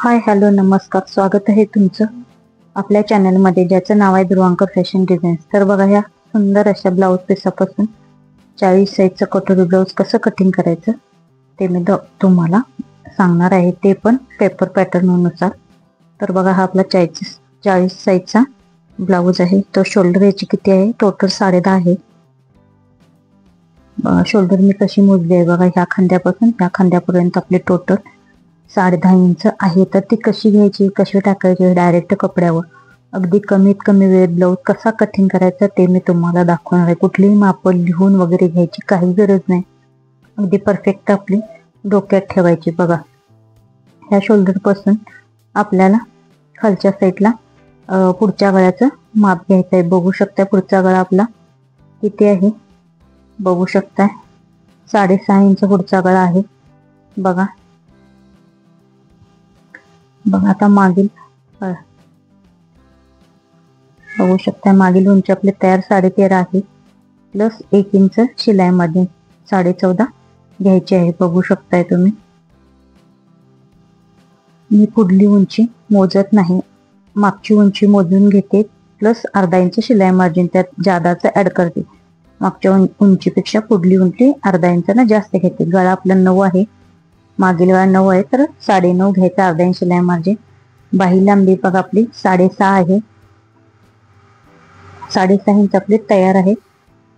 Hi hello नमस्कार, स्वागत आहे तुमचं आपल्या चॅनलमध्ये ज्याचं नाव आहे ध्रुवांकर फॅशन डिझाईन्स. तर बघा, ह्या सुंदर अशा ब्लाऊज पीसापासून 40 साईजचं कटोरी ब्लाऊज कसं कटिंग करायचं ते मी तुम्हाला सांगणार आहे, ते पण पेपर पॅटर्ननुसार. तर बघा, हा आपला 40 साईजचा ब्लाऊज आहे. तो शोल्डर याची किती आहे, टोटल 10.5 आहे. शोल्डर मी कशी मोजली आहे बघा, ह्या खांद्यापासून ह्या खांद्यापर्यंत आपले टोटल 10.5 इंच आहे. तर ती कशी घ्यायची, कशी टाकायची डायरेक्ट कपड्यावर, अगदी कमीत कमी वेळेत ब्लाऊज कसा कटिंग करायचा ते मी तुम्हाला दाखवणार आहे. कुठलीही माप लिहून वगैरे घ्यायची काही गरज नाही, अगदी परफेक्ट आपली डोक्यात ठेवायची. बघा, ह्या शोल्डर पासून आपल्याला खालच्या साईडला पुढच्या गळ्याचं माप घ्यायचं आहे. बघू शकता पुढचा गळा आपला किती आहे, बघू शकताय 6.5 इंच पुढचा गळा आहे. बघा आता मागील बघू शकता, मागील उंची आपली तयार 13.5 आहे, प्लस 1 इंच शिलाई मार्जिन 14.5 घ्यायची आहे. बघू शकताय तुम्ही, मी पुढली उंची मोजत नाही, मागची उंची मोजून घेते, प्लस अर्धा इंच शिलाई मार्जिन त्यात जादाचं ऍड करते. मागच्या उंचीपेक्षा पुढली उंची अर्धा इंचानं जास्त घेते. गळा आपला 9 आहे, मागील गळा 9 आहे, तर 9.5 घ्यायचा, अर्धा इंच शिलाई मार्जिन. बाही लांबी बघा आपली 6.5 आहे, 6.5 इंच आपली तयार आहे.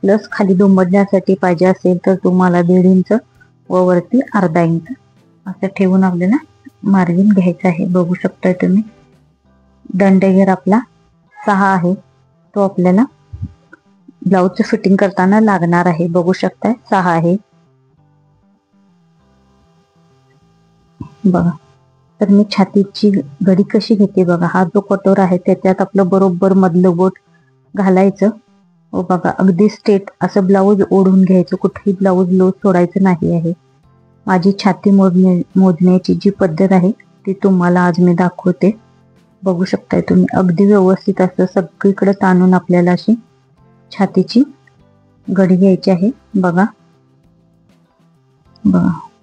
प्लस खाली दुमडण्यासाठी पाहिजे असेल तर तुम्हाला 1.5 इंच व वरती अर्धा इंच असं ठेवून आपल्याला मार्जिन घ्यायचं आहे. बघू शकताय तुम्ही, दंडघेर आपला 6 आहे, तो आपल्याला ब्लाऊजचं फिटिंग करताना लागणार आहे. बघू शकताय 6 आहे. बघा, तर मी छातीची घडी कशी घेते बघा, हा जो कटोर आहे त्याच्यात आपलं बरोबर मधलं बोट घालायचं. व बघा, अगदी स्ट्रेट असं ब्लाऊज ओढून घ्यायचं, कुठेही ब्लाऊज लूज सोडायचं नाही आहे. माझी छाती मोजण्याची जी पद्धत आहे ती तुम्हाला आज मी दाखवते. बघू शकताय तुम्ही, अगदी व्यवस्थित असं सगळीकडे ताणून आपल्याला अशी छातीची घडी घ्यायची आहे. बघा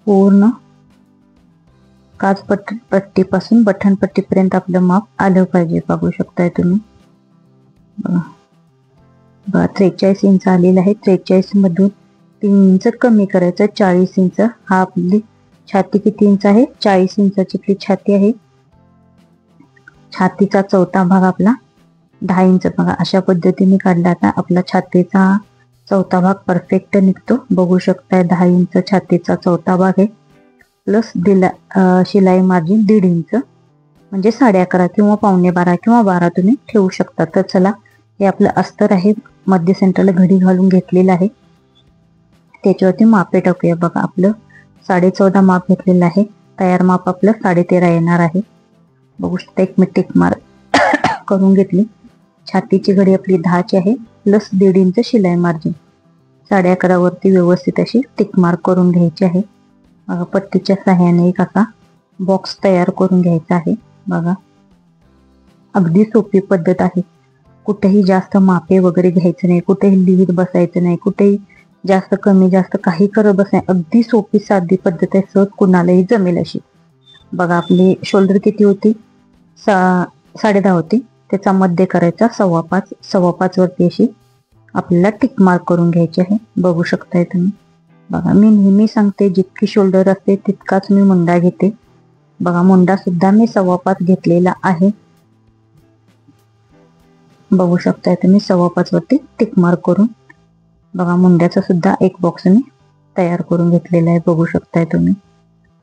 पूर्ण काच पट्टीपासून बटन पट्टीपर्यंत आपलं माप आलं पाहिजे. बघू शकताय तुम्ही, बघा 43 इंच आलेलं आहे. 43 मधून 3 इंच कमी करायचं, 40 इंच. हा आपली छाती किती इंच आहे, 40 इंचाची आपली छाती आहे. छातीचा चौथा भाग आपला 10 इंच. बघा, अशा पद्धतीने काढला आता आपला छातीचा चौथा भाग परफेक्ट निघतो. बघू शकताय 10 इंच छातीचा चौथा भाग आहे, प्लस शिलाई मार्जिन 1.5 इंच, म्हणजे 11.5 किंवा 11.15 किंवा 12 तुम्ही ठेवू शकता. तर चला, हे आपलं अस्तर आहे, मध्य सेंटरला घडी घालून घेतलेलं आहे, त्याच्यावरती मापे टाकूया. बघा, आपलं 14.5 माप घेतलेलं आहे, तयार माप आपलं 13.5 येणार आहे. बघू शकता, एक मी टिक मार्क करून घेतली. छातीची घडी आपली 10ची आहे, प्लस 1.5 इंच शिलाई मार्जिन, 11.5 वरती व्यवस्थित अशी टिक मार्क करून घ्यायची आहे. बघा, पट्टीच्या सहाय्याने एक असा बॉक्स तयार करून घ्यायचा आहे. बघा, अगदी सोपी पद्धत आहे, कुठेही जास्त मापे वगैरे घ्यायचं नाही, कुठेही लिहित बसायचं नाही, कुठेही जास्त कमी जास्त काही करत बस नाही, अगदी सोपी साधी पद्धत आहे, सहज कुणालाही जमेल अशी. बघा, आपली शोल्डर किती होती, 10.5 होती, त्याचा मध्य करायचा 5.25, 5.25 वरती अशी आपल्याला टिक मार्क करून घ्यायची आहे. बघू शकताय तुम्ही. बघा, मी नेहमी सांगते जितकी शोल्डर असते तितकाच मी मुंडा घेते. बघा, मुंडा सुद्धा मी 5.25 घेतलेला आहे. बघू शकताय तुम्ही, 5.25 वरती टिक मार्क करून बघा, मुंड्याचा सुद्धा एक बॉक्स मी तयार करून घेतलेला आहे. बघू शकताय तुम्ही.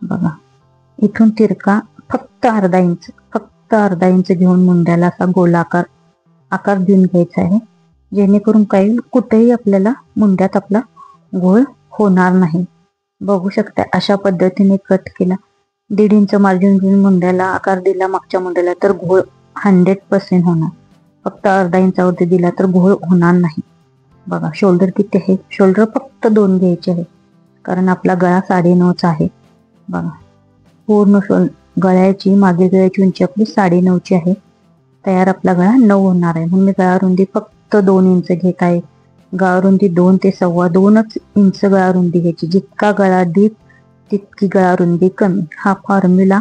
बघा, इथून तिरका फक्त अर्धा इंच घेऊन मुंड्याला असा गोलाकार आकार देऊन घ्यायचा आहे, जेणेकरून काही कुठेही आपल्याला मुंड्यात आपला घोळ होणार नाही. बघू शकता, अशा पद्धतीने कट केला, 1.5 इंच मार्जिन घेऊन मुंड्याला आकार दिला मागच्या मुंड्याला, तर घोळ 100% होणार. फक्त अर्धा इंचावरती दिला तर घोळ होणार नाही. बघा, शोल्डर किती आहे, शोल्डर फक्त 2 घ्यायचे आहे, कारण आपला गळा 9.5चा आहे. बघा, पूर्ण गळ्याची मागील गळ्याची उंची आपली 9.5ची आहे, तयार आपला गळा 9 होणार आहे, म्हणून मी गळा रुंदी फक्त 2 इंच घेत आहे. गळा रुंदी 2 ते 2.25 इंच गळा रुंदी घ्यायची. जितका गळा डीप तितकी गळा रुंदी कमी. हा फॉर्म्युला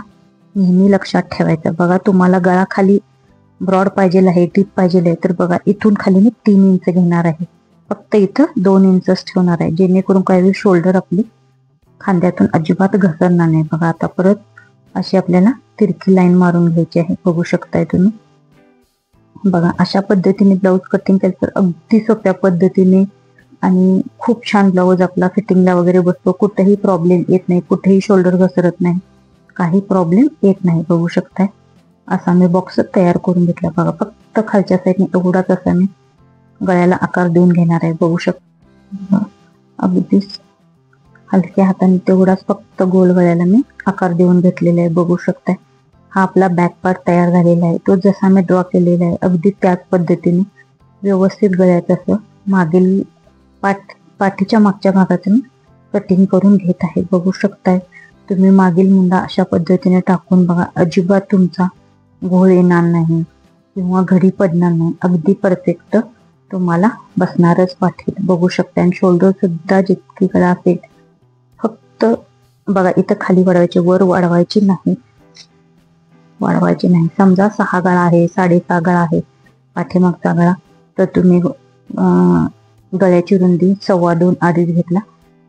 नेहमी लक्षात ठेवायचं. बघा तुम्हाला गळा खाली ब्रॉड पाहिजे आहे, डीप पाहिजे आहे, तर बघा इथून खाली मी 3 इंच घेणार आहे. फक्त इथं 2 इंचच ठेवणार आहे, जेणेकरून काही शोल्डर आपली खांद्यातून अजिबात घसरणार नाही. बघा आता परत अशी आपल्याला तिरकी लाईन मारून घ्यायची आहे. बघू शकताय तुम्ही. बघा अशा पद्धतीने ब्लाऊज कटिंग केलं तर अगदी सोप्या पद्धतीने आणि खूप छान ब्लाऊज आपला फिटिंगला वगैरे बसतो. कुठेही प्रॉब्लेम येत नाही, कुठेही शोल्डर घसरत नाही, काही प्रॉब्लेम येत नाही. बघू शकताय असा मी बॉक्स तयार करून घेतला. बघा फक्त खालच्या साईडने एवढाच असा मी गळ्याला आकार देऊन घेणार आहे. बघू शकता अगदीच हलक्या हाताने तेवढाच फक्त गोल गळ्याला मी आकार देऊन घेतलेला आहे. बघू शकताय हा आपला बॅक पार्ट तयार झालेला आहे. तो जसा मी ड्रॉ केलेला आहे अगदी त्याच पद्धतीने व्यवस्थित गळ्याचं असं मागील पाठीच्या मागच्या भागाचं मी कटिंग करून घेत आहे. बघू शकताय तुम्ही मागील मुंडा अशा पद्धतीने टाकून बघा, अजिबात तुमचा घोळ येणार नाही किंवा घडी पडणार नाही. अगदी परफेक्ट तुम्हाला बसणारच पाठीत. बघू शकता. आणि शोल्डर सुद्धा जितकी गळा असेल फक्त बघा इथं खाली वाढवायची, वर वाढवायची नाही, वाढवायची नाही. समजा 6 गळा आहे, 6.5 गळा आहे पाठीमागचा गळा, तर तुम्ही गळ्याची रुंदी 2.25 अडीच घेतला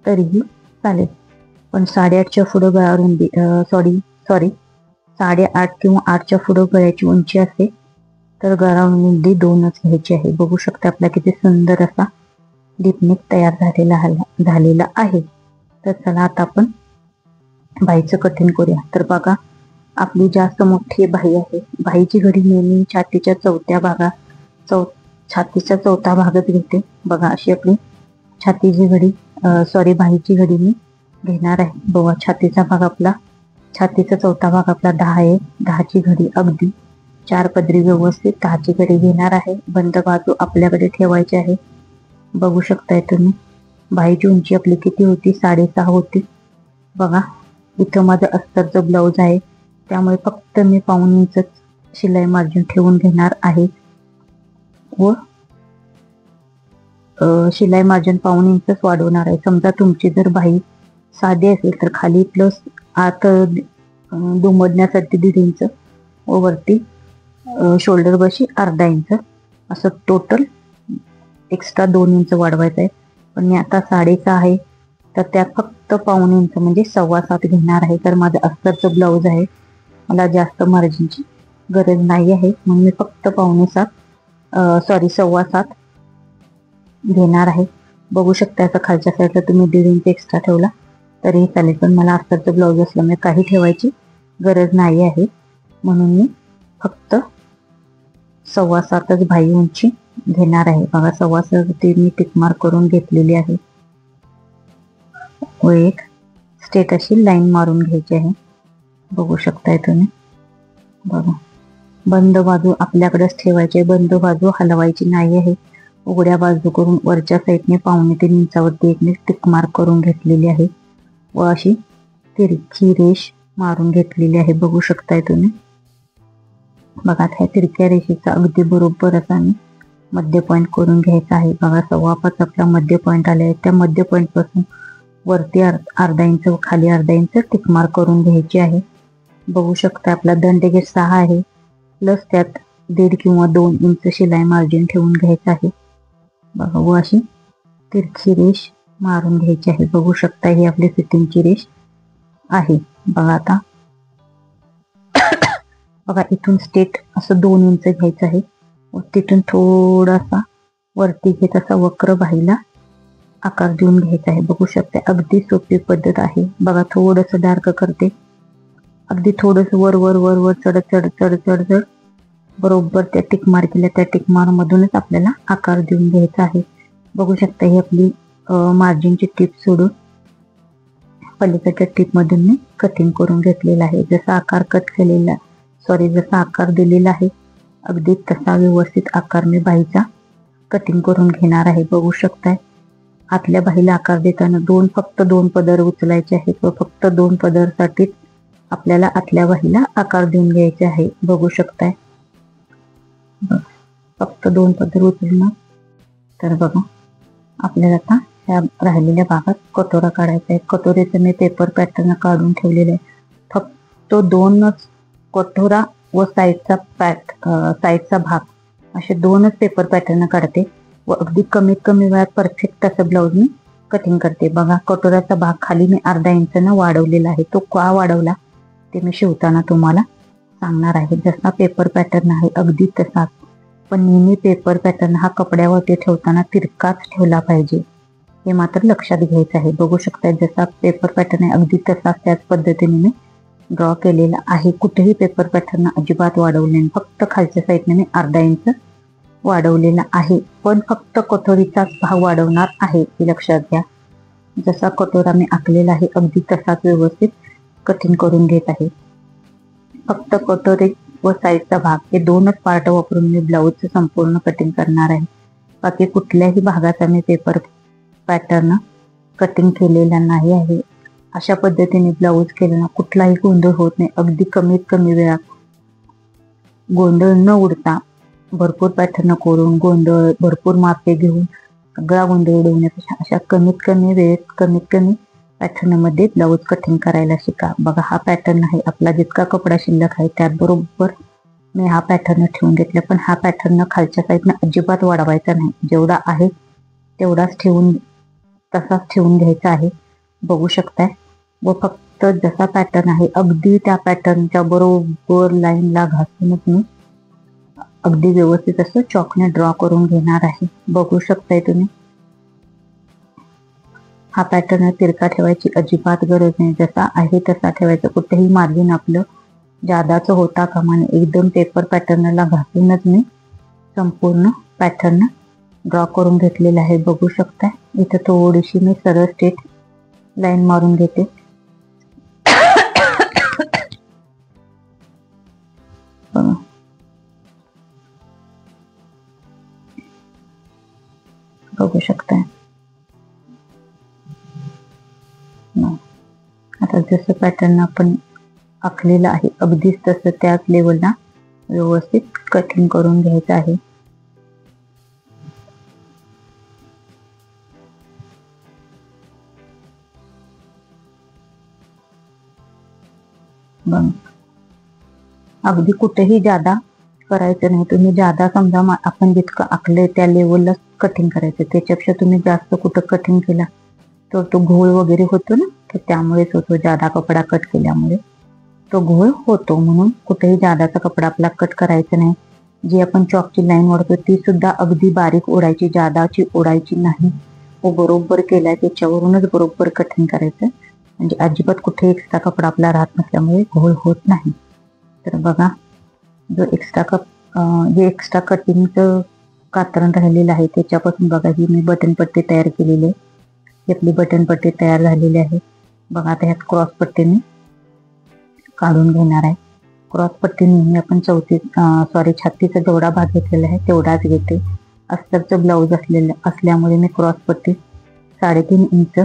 तरीही चालेल. पण 8.5च्या पुढं गळा रुंदी सॉरी 8.5 किंवा 8च्या पुढं गळ्याची उंची असेल तर गळा रुंदी 2च घ्यायची आहे. बघू शकता आपला किती सुंदर असा डीपनेक तयार झालेला आहे. तर चला आता आपण बाहीचं कटिंग करूया. तर बघा आपली जास्त मोठी बाही आहे. बाहीची घडी नेहमी छातीच्या चौथा भागच घेते. बघा अशी आपली छातीची घडी बाहीची घडी मी घेणार आहे. बघा छातीचा चौथा भाग आपला 10 आहे. 10ची घडी अगदी 4 पदरी व्यवस्थित 10ची घडी घेणार आहे. बंद बाजू आपल्याकडे ठेवायची आहे. बघू शकताय तुम्ही बाहीची उंची आपली किती होती, 6.5 होती. बघा इथं माझं अस्तरचं ब्लाऊज आहे, त्यामुळे फक्त मी 1.5 इंच शिलाई मार्जिन ठेवून घेणार आहे व शिलाई मार्जिन 1.5 इंचच वाढवणार आहे. समजा तुमची जर बाही साधी असेल तर खाली प्लस आत दुमडण्यासाठी 1.5 इंच व वरती शोल्डर बशी 1/2 इंच असं टोटल एक्स्ट्रा 2 इंच वाढवायचं आहे. पण मी आता 6.5 आहे तर त्यात फक्त 1.5 इंच म्हणजे 7.25 घेणार आहे. तर माझं अस्तरचं ब्लाऊज आहे, मला जास्त मार्जिनची गरज नाही आहे, म्हणून मी फक्त 7.25 घेणार आहे. बघू शकता असं खालच्या साईडला तुम्ही 1.5 इंच एक्स्ट्रा ठेवला तरीही चालेल, पण मला अस्तरचं ब्लाऊज असल्यामुळे काही ठेवायची गरज नाही आहे, म्हणून मी फक्त 7.25 बाही उंची घेणार आहे. बघा 7.25 मी टिकमार्क करून घेतलेली आहे व एक स्ट्रेट अशी लाईन मारून घ्यायची आहे. बघू शकताय तुम्ही. बघा बंद बाजू आपल्याकडेच ठेवायची आहे, बंद बाजू हलवायची नाही आहे. उघड्या बाजू करून वरच्या साईडने 2.25 इंचावरती एक टिकमार्क करून घेतलेली आहे व अशी तिरकी रेष मारून घेतलेली आहे. बघू शकताय तुम्ही. बघा ह्या तिरक्या रेषेचा अगदी बरोबर असा मी मध्य पॉईंट करून घ्यायचा आहे. बघा 5.25 आपला मध्य पॉईंट आला आहे. त्या मध्य पॉईंट पासून वरती 1/2 इंच व खाली 1/2 इंच टिकमार्क करून घ्यायची आहे. बघू शकता आपला दंडगेट 6 आहे, प्लस त्यात 1.5 किंवा 2 इंच शिलाई मार्जिन ठेवून घ्यायचं आहे. बघा व अशी तिरकी रेष मारून घ्यायची आहे. बघू शकता ही आपली फिटिंगची रेष आहे. बघा आता बघा इथून स्ट्रेट असं 2 इंच घ्यायचं आहे व तिथून थोडासा वरती घेत असा वक्र बाहीला आकार देऊन घ्यायचा आहे. बघू शकता अगदी सोपी पद्धत आहे. बघा थोडंसं डार्क करते, अगदी थोडंसं वर वर वर वर चढ बरोबर त्या टिक मार्क केल्या त्या टिक मार्क मधूनच आपल्याला आकार देऊन घ्यायचा आहे. बघू शकता ही आपली मार्जिनची टीप सोडून पलीकडच्या टीप मधून मी कटिंग करून घेतलेला आहे. जसा आकार दिलेला आहे अगदी तसा व्यवस्थित आकार मी बाहीचा कटिंग करून घेणार आहे. बघू शकताय आतल्या बाहीला आकार देताना फक्त दोन पदर उचलायचे आहेत व फक्त 2 पदरसाठीच आपल्याला आतल्या बाहीला आकार देऊन घ्यायचे आहे. बघू शकताय फक्त 2 पदर उचलणार. तर बघा आपल्याला आता ह्या राहिलेल्या भागात कटोरा काढायचा आहे. कटोरीचं मी पेपर पॅटर्न काढून ठेवलेलं आहे. फक्त 2च कटोरा व साईडचा भाग असे 2च पेपर पॅटर्न काढते व अगदी कमीत कमी वेळात परफेक्ट असं ब्लाऊज मी कटिंग करते. बघा, कटोऱ्याचा भाग खाली मी अर्धा इंचानं वाढवलेला आहे. तो का वाढवला ते मी शिवताना तुम्हाला सांगणार आहे. जसा पेपर पॅटर्न आहे अगदी तसाच, पण नेहमी पेपर पॅटर्न हा कपड्यावरती ठेवताना तिरकाच ठेवला पाहिजे, हे मात्र लक्षात घ्यायचं आहे. बघू शकता, जसा पेपर पॅटर्न आहे अगदी तसाच त्याच पद्धतीने मी ड्रॉ केलेला आहे. कुठेही पेपर पॅटर्न अजिबात वाढवले नाही, फक्त खालच्या साईडने मी अर्धा इंच वाढवलेला आहे. पण फक्त कटोरीचाच भाग वाढवणार आहे, हे लक्षात घ्या. जसा कटोरा मी आखलेला आहे अगदी तसाच व्यवस्थित कटिंग करून घेत आहे. फक्त कटोरी व साईडचा भाग हे 2च पार्ट वापरून मी ब्लाऊजचं संपूर्ण कटिंग करणार आहे. बाकी कुठल्याही भागाचा मी पेपर पॅटर्न कटिंग केलेला नाही आहे. अशा पद्धतीने ब्लाऊज केल्यानं कुठलाही गोंधळ होत नाही. अगदी कमीत कमी वेळात गोंधळ न उडता भरपूर पॅटर्न करून भरपूर मापे घेऊन सगळा गोंधळ उडवण्यापेक्षा अशा कमीत कमी वेळेत कमीत कमी पॅटर्नमध्ये ब्लाऊज कटिंग करायला शिका. बघा, हा पॅटर्न आहे आपला. जितका कपडा शिल्लक आहे त्याबरोबर मी हा पॅटर्न ठेवून घेतला, पण हा पॅटर्न खालच्या साईडनं अजिबात वाढवायचा नाही. जेवढा आहे तेवढाच तसाच ठेवून घ्यायचा आहे. बघू शकताय. व फक्त जसा पॅटर्न आहे अगदी त्या पॅटर्नच्या बरोबर लाईनला घासूनच मी अगदी व्यवस्थित असं चॉकने ड्रॉ करून घेणार आहे. बघू शकताय तुम्ही. हा पॅटर्न तिरका ठेवायची अजिबात गरज नाही, जसा आहे तसा ठेवायचा. कुठेही मार्जिन आपलं जादाचं होता कामा नये. एकदम पेपर पॅटर्नला घासूनच मी संपूर्ण पॅटर्न ड्रॉ करून घेतलेला आहे. बघू शकताय. इथं थोडीशी मी सरळ स्ट्रेट लाईन मारून घेते. बघू शकताय. आता जसं पॅटर्न आपण आखलेलं आहे अगदीच तसं त्याच लेवलला व्यवस्थित कटिंग करून घ्यायचं आहे. अगदी कुठेही जादा करायचं नाही. तुम्ही जादा समजा आपण जितकं आखलंय त्या लेवलला कटिंग करायचं. त्याच्यापेक्षा तुम्ही जास्त कुठं कटिंग केला तर तो घोळ वगैरे होतो ना, तर त्यामुळेच होतो. जादा कपडा कट केल्यामुळे तो घोळ होतो. म्हणून कुठेही जादाचा कपडा आपला कट करायचा नाही. जी आपण चॉकची लाईन ओढतो ती सुद्धा अगदी बारीक ओढायची, जादाची ओढायची नाही. व बरोबर केलाय त्याच्यावरूनच बरोबर कटिंग करायचं, म्हणजे अजिबात कुठे एक्स्ट्रा कपडा आपला राहत नसल्यामुळे घोळ होत नाही. तर बघा, जो जे एक्स्ट्रा कटिंगचं कात्रण राहिलेलं आहे त्याच्यापासून बघा ही मी बटनपट्टी तयार केलेली आहे. ही आपली बटनपट्टी तयार झालेली आहे. बघा, आता ह्यात क्रॉस पट्टी मी काढून घेणार आहे. क्रॉस पट्टी नेहमी आपण छातीचा जेवढा भाग घेतलेला आहे तेवढाच घेते. अस्तरचं ब्लाऊज असल्यामुळे मी क्रॉस पट्टी 3.5 इंच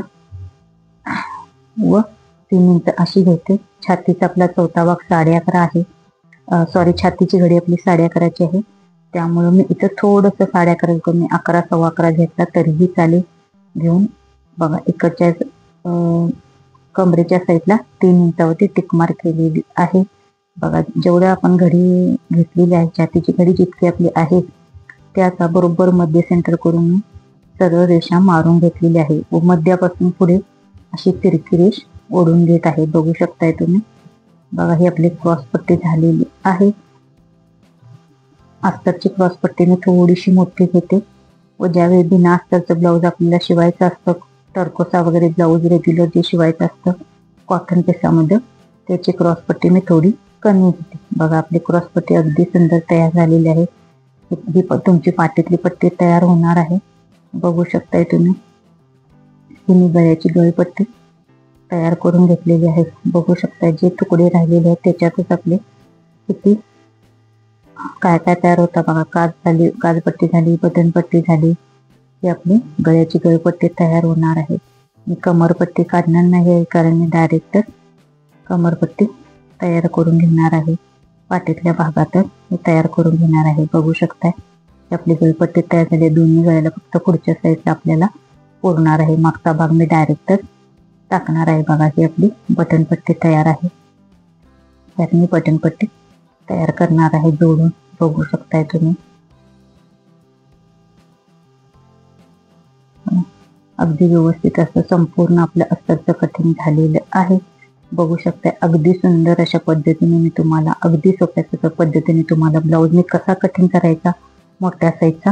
व 3 इंच अशी घेते. छातीचा आपला चौथा भाग 11.5 आहे. छातीची घडी आपली 11.5ची आहे, त्यामुळे मी इथं थोडंसं 11.5 करून मी 11, 11.25 घेतला तरीही चालेल घेऊन. बघा, इकडच्या कमरेच्या साईडला 3 इंचावरती टिक मार्क केलेली आहे. बघा, जेवढं आपण घडी घेतलेली आहे, छातीची घडी जितकी आपली आहे त्याचा बरोबर मध्य सेंटर करून मी सरळ रेषा मारून घेतलेली आहे व मध्यापासून पुढे अशी तिरकी रेष ओढून घेत आहे. बघू शकताय तुम्ही. बघा, ही आपली क्रॉस पट्टी झालेली आहे. अस्तरची क्रॉस पट्टी मी थोडीशी मोठी घेते व ज्यावेळी बिना अस्तरचं ब्लाऊज आपल्याला शिवायचं असतं, टर्कोसा वगैरे ब्लाऊज रेग्युलर जे शिवायचं असतं कॉटन पिसामध्ये, त्याची क्रॉस पट्टी मी थोडी कमी घेते. बघा, आपली क्रॉस पट्टी अगदी सुंदर तयार झालेली आहे. ही तुमची पाठीतली पट्टी तयार होणार आहे. बघू शकताय तुम्ही. ही मी गळ्याची गळपट्टी तयार करून घेतलेली आहे. बघू शकताय जे तुकडे राहिलेले आहेत त्याच्यातच आपले किती काय काय तयार होता. बघा, काजपट्टी झाली, बटनपट्टी झाली. ही आपली गळ्याची गळपट्टी तयार होणार आहे. मी कमरपट्टी काढणार नाही कारण मी डायरेक्टच कमरपट्टी तयार करून घेणार आहे. पाठीतल्या भागातच मी तयार करून घेणार आहे. बघू शकताय आपली गळपट्टी तयार झाली. दोन्ही गळ्याला फक्त पुढच्या साईडला आपल्याला पुरणार आहे. मागचा भाग मी डायरेक्टच टाकणार आहे. बघा, ही आपली बटनपट्टी तयार आहे. त्यात मी बटनपट्टी तयार करणार आहे जोडून, बघू शकताय तुम्ही. अगदी व्यवस्थित असं संपूर्ण आपलं अस्तरचं कटिंग झालेलं आहे, बघू शकताय. अगदी सुंदर अशा पद्धतीने मी तुम्हाला, अगदी सोप्या पद्धतीने तुम्हाला ब्लाऊज मी कसा कटिंग करायचा मोठ्या साईजचा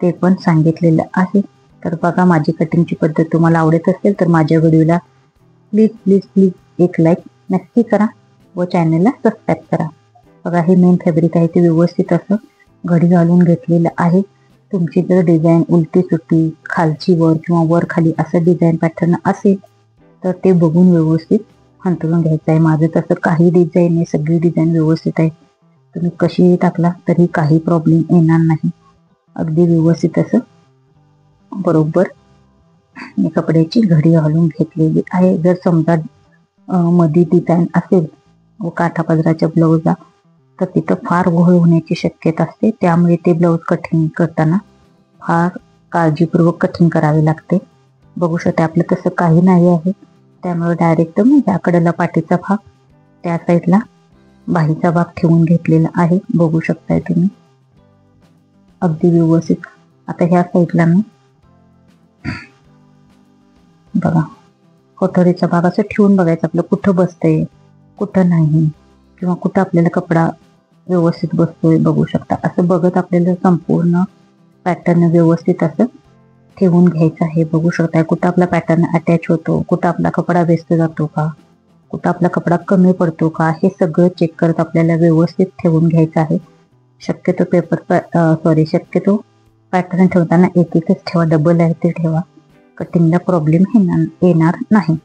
ते पण सांगितलेलं आहे. तर बघा, माझी कटिंगची पद्धत तुम्हाला आवडत असेल तर माझ्या व्हिडिओला प्लीज प्लीज प्लीज एक लाईक नक्की करा व चॅनलला सबस्क्राईब करा. बघा, हे मेन फॅब्रिक आहे ते व्यवस्थित असं घडी घालून घेतलेलं आहे. तुमची जर डिझाईन उलटी सुटी, खालची वर किंवा वर खाली असं डिझाईन पॅटर्न असेल तर ते बघून व्यवस्थित हंतरून घ्यायचं आहे. माझं तसं काही डिझाईन नाही, सगळी डिझाईन व्यवस्थित आहे. तुम्ही कशीही टाकला तरी काही प्रॉब्लेम येणार नाही. अगदी व्यवस्थित असं बरोबर मी कपड्याची घडी घालून घेतलेली आहे. जर समजा मध्ये डिझाईन असेल व काठापदराच्या ब्लाऊजला तर तिथं फार घोळ होण्याची शक्यता असते, त्यामुळे ते ब्लाऊज कटिंग करताना फार काळजीपूर्वक कटिंग करावे लागते. बघू शकता आपलं तसं काही नाही आहे, त्यामुळे डायरेक्ट मी या कडेला पाठीचा भाग, त्या साईडला बाहीचा भाग ठेवून घेतलेला आहे, बघू शकताय तुम्ही अगदी व्यवस्थित. आता ह्या साईडला मी बघा कोठरीचा भाग असं ठेवून बघायचं आपलं कुठं बसतंय कुठं नाही, किंवा कुठं आपल्याला कपडा व्यवस्थित बसतोय, बघू शकता. असं बघत आपल्याला संपूर्ण पॅटर्न व्यवस्थित असं ठेवून घ्यायचं आहे. बघू शकताय कुठं आपला पॅटर्न अटॅच होतो, कुठं आपला कपडा वेस्ट जातो का, कुठं आपला कपडा कमी पडतो का, हे सगळं चेक करत आपल्याला व्यवस्थित ठेवून घ्यायचं आहे. शक्यतो पॅटर्न ठेवताना एक एकच ठेवा, डबल आहे ते ठेवा, कटिंगला प्रॉब्लेम येणार नाही.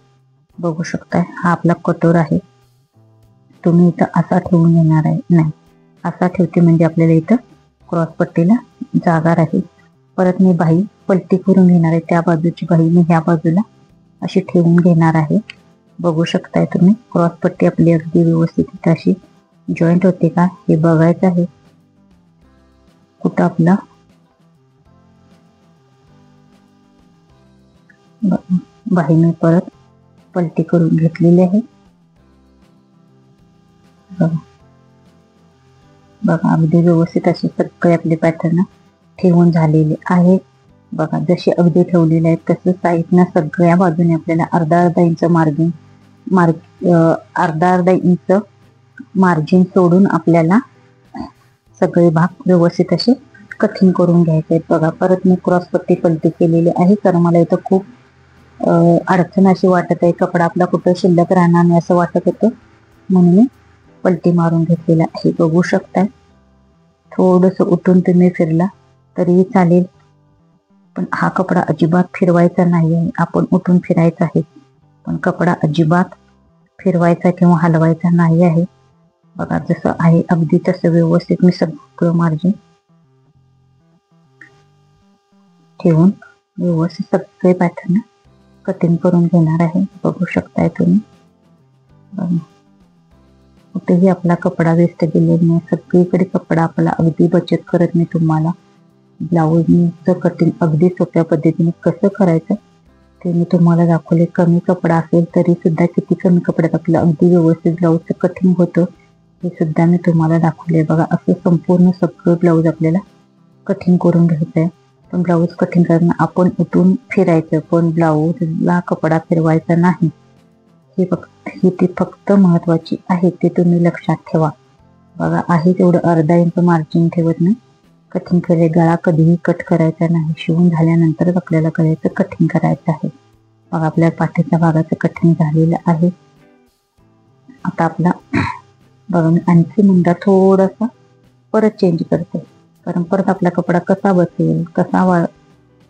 बघू शकताय हा आपला कटोर आहे, तुम्ही इथं असा ठेवून येणार आहे नाही, असा ठेवते म्हणजे आपल्याला इथं क्रॉस पट्टीला जागा राहील. परत मी बाही पलटी करून घेणार आहे, त्या बाजूची बाही मी ह्या बाजूला अशी ठेवून घेणार आहे. बघू शकताय तुम्ही क्रॉस पट्टी आपली अगदी व्यवस्थित अशी जॉईंट होते का हे बघायचं आहे. कुठं आपला बाही मी परत पलटी करून घेतलेली आहे. बघा अगदी व्यवस्थित असे सगळे आपले पॅटर्न ठेवून झालेले आहे. बघा जसे अगदी ठेवलेले आहेत तसं साईडनं सगळ्या बाजूने आपल्याला अर्धा इंच अर्धा इंच मार्जिन सोडून आपल्याला सगळे भाग व्यवस्थित असे कटिंग करून घ्यायचे आहेत. बघा परत मी क्रॉस पट्टी पलटी केलेली आहे, कारण मला इथं खूप अडचण अशी वाटत आहे, कपडा आपला कुठं शिल्लक राहणार नाही असं वाटत होतं, म्हणून मी पलटी मारून घेतलेला आहे. बघू शकताय थोडंसं उठून तुम्ही फिरला तरीही चालेल, पण हा कपडा अजिबात फिरवायचा नाही आहे. आपण उठून फिरायचा आहे, पण कपडा अजिबात फिरवायचा किंवा हलवायचा नाही आहे. बघा जसं आहे अगदी तसं व्यवस्थित मी सगळं मार्जिन ठेवून व्यवस्थित सगळे पॅटर्न कटिंग करून घेणार आहे. बघू शकताय तुम्ही कुठेही आपला कपडा वेस्ट गेलेला नाही, सगळीकडे कपडा आपला अगदी बचत करत मी तुम्हाला ब्लाऊजचं कटिंग अगदी सोप्या पद्धतीने कसं करायचं ते मी तुम्हाला दाखवले. कमी कपडा असेल तरी सुद्धा किती कमी कपड्यात आपलं अगदी व्यवस्थित ब्लाऊजचं कटिंग होतं हे सुद्धा मी तुम्हाला दाखवले. बघा असं संपूर्ण सगळं ब्लाऊज आपल्याला कटिंग करून घ्यायचं आहे. पण ब्लाऊज कटिंग करताना आपण उठून फिरायचं, पण ब्लाऊजला कपडा फिरवायचा नाही, ही ती फक्त महत्वाची आहे, ते तुम्ही लक्षात ठेवा. बघा आहे तेवढं अर्धा इंच मार्जिन ठेवत नाही कटिंग केले. गळा कधीही कट करायचा नाही, शिवून झाल्यानंतरच आपल्याला करायचं कटिंग करायचं आहे. बघा आपल्या पाठीच्या भागाचं कटिंग झालेलं आहे. आता आपला बघा मी आणखी मुंडा थोडासा परत चेंज करते, कारण परत आपला कपडा कसा बसेल,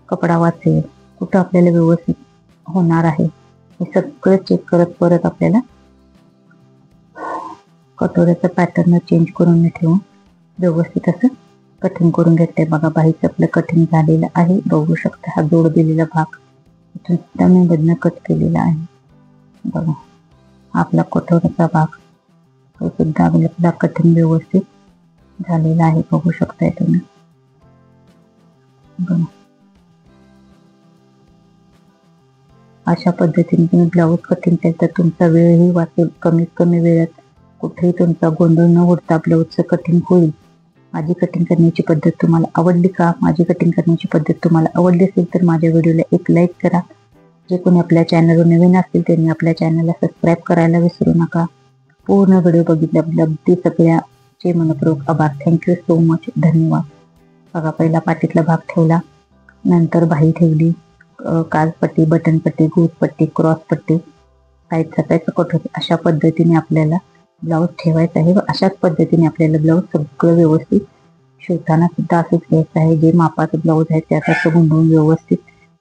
कपडा वाचेल, कुठं आपल्याला व्यवस्थित होणार आहे हे सगळं चेक करत परत आपल्याला कटोऱ्याचं पॅटर्न चेंज करून ठेवून व्यवस्थित असं कटिंग करून घेते. बघा बाहीचं आपलं कटिंग झालेलं आहे, बघू शकता हा जोड दिलेला भाग इथून सुद्धा मी मधनं कट केलेला आहे. बघा आपला कटोऱ्याचा भाग तो सुद्धा आपला कटिंग व्यवस्थित झालेला आहे, बघू शकताय तुम्ही. बघा अशा पद्धतीने तुम्ही ब्लाऊज कटिंग केलं तर तुमचा वेळही वाचेल, कमीत कमी वेळात कुठेही तुमचा गोंधळ न उडता ब्लाऊजचं कटिंग होईल. माझी कटिंग करण्याची पद्धत तुम्हाला आवडली का? माझी कटिंग करण्याची पद्धत तुम्हाला आवडली असेल तर माझ्या व्हिडिओला एक लाईक करा. जे कोणी आपल्या चॅनलवर नवीन असतील त्यांनी आपल्या चॅनलला सबस्क्राईब करायला विसरू नका. पूर्ण व्हिडिओ बघितल्याबद्दल सगळ्याचे मनपूर्वक आभार. Thank you so much. धन्यवाद. बघा, पहिला पाठीतला भाग ठेवला, नंतर बाही ठेवली, काजपट्टी, बटनपट्टी, गुजपट्टी, क्रॉसपट्टी, साईडचा त्याचा कट होते. अशा पद्धतीने आपल्याला ब्लाऊज ठेवायचा आहे व अशाच पद्धतीने आपल्याला ब्लाऊज सगळं व्यवस्थित शिवताना सुद्धा असंच घ्यायचं आहे. जे मापाचं ब्लाऊज आहे त्यासारखं गुंडळून व्यवस्थित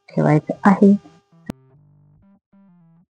ठेवायचं आहे.